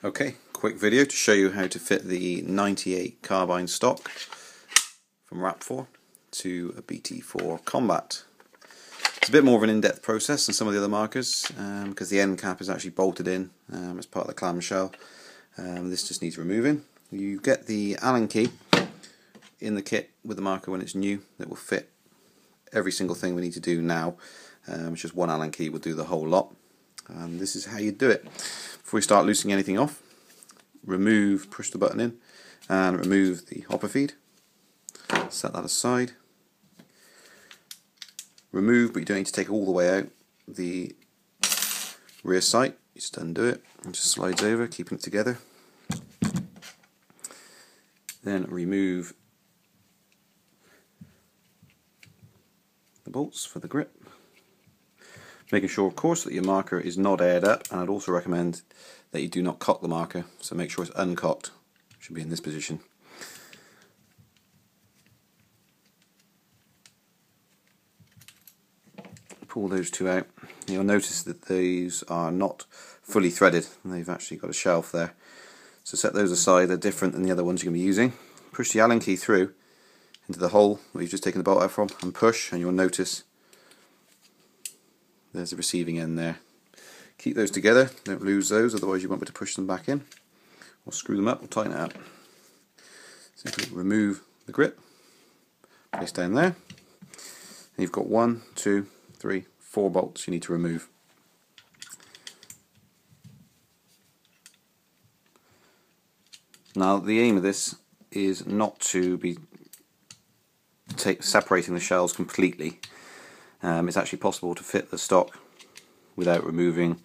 Okay, quick video to show you how to fit the 98 Carbine stock from Rap4 to a BT4 Combat. It's a bit more of an in-depth process than some of the other markers because the end cap is actually bolted in as part of the clamshell. This just needs removing. You get the Allen key in the kit with the marker when it's new that will fit every single thing we need to do now. Just one Allen key will do the whole lot. And this is how you do it. Before we start loosening anything off, push the button in and remove the hopper feed. Set that aside. Remove, but you don't need to take it all the way out, the rear sight. You just undo it and just slides over, keeping it together. Then remove the bolts for the grip. Making sure, of course, that your marker is not aired up, and I'd also recommend that you do not cock the marker, so make sure it's uncocked. It should be in this position. Pull those two out. You'll notice that these are not fully threaded, and they've actually got a shelf there. So set those aside, they're different than the other ones you're going to be using. Push the Allen key through into the hole where you've just taken the bolt out from, and push, and you'll notice there's the receiving end there. Keep those together, don't lose those, otherwise you won't be able to push them back in. Or screw them up or tighten it up. Simply remove the grip, place down there, and you've got 1, 2, 3, 4 bolts you need to remove. Now the aim of this is not to be separating the shells completely. It's actually possible to fit the stock without removing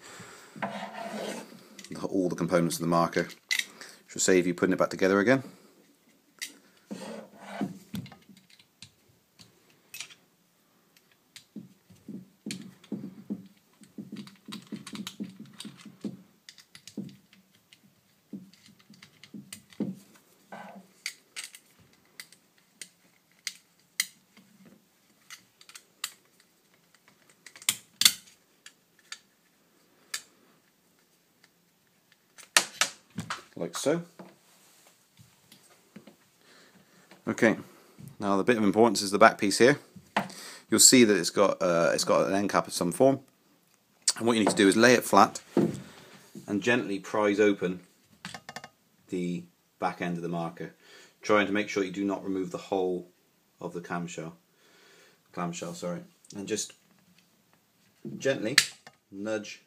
all the components of the marker, which will save you putting it back together again. Like so. Okay, now the bit of importance is the back piece here. You'll see that it's got an end cap of some form, and what you need to do is lay it flat and gently prise open the back end of the marker, trying to make sure you do not remove the whole of the clamshell, and just gently nudge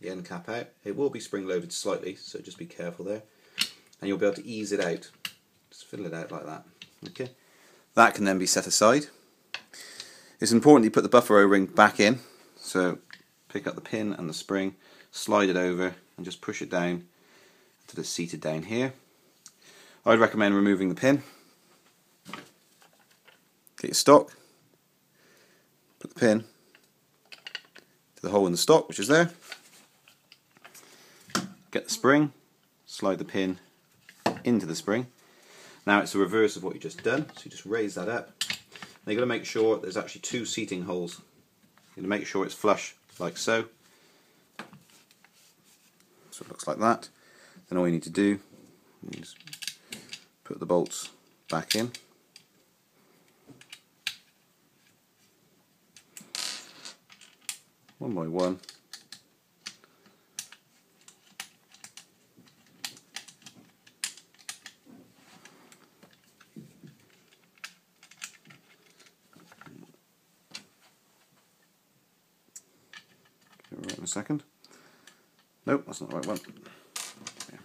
the end cap out. It will be spring loaded slightly, so just be careful there, and you'll be able to ease it out. Just fiddle it out like that. Okay, that can then be set aside. It's important you put the buffer O-ring back in, so pick up the pin and the spring, slide it over and just push it down until it's seated down here. I'd recommend removing the pin. Get your stock, put the pin to the hole in the stock which is there. Get the spring, slide the pin into the spring. Now it's the reverse of what you just done, so you just raise that up. Now you've got to make sure there's actually 2 seating holes. You're going to make sure it's flush, like so. So it looks like that. Then all you need to do is put the bolts back in. One by one. Right in a second. Nope, that's not the right one. Yeah.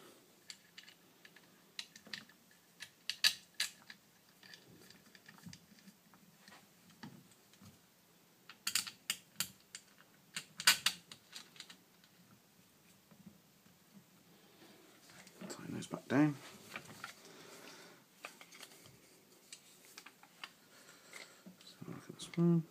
Tighten those back down. So look at this one.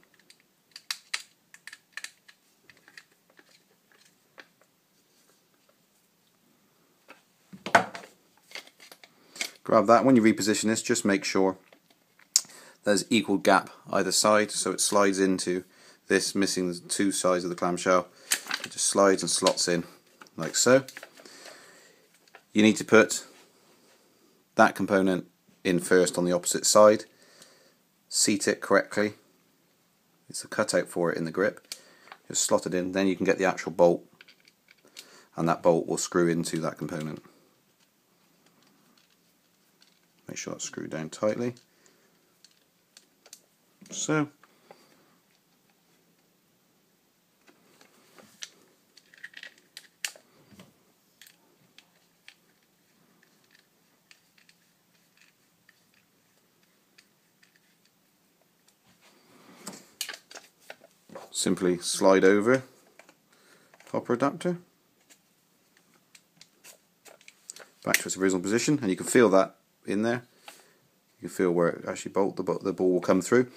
Grab that. When you reposition this, just make sure there's equal gap either side, so it slides into this, missing the 2 sides of the clamshell. It just slides and slots in like so. You need to put that component in first on the opposite side, seat it correctly. It's a cutout for it in the grip. Just slot it in, then you can get the actual bolt, and that bolt will screw into that component. Make sure that's screwed down tightly. So. Simply slide over copper adapter back to its original position, and you can feel that in there. You can feel where it actually the ball will come through.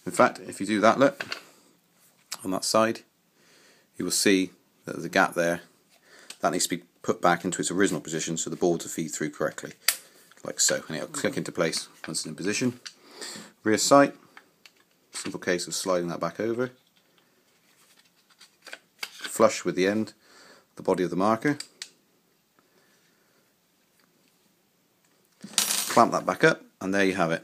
In fact, if you do that, look, on that side, you will see that there's a gap there. That needs to be put back into its original position so the ball to feed through correctly, like so, and it'll click into place once it's in position. Rear sight, simple case of sliding that back over, flush with the end, the body of the marker. Clamp that back up, and there you have it.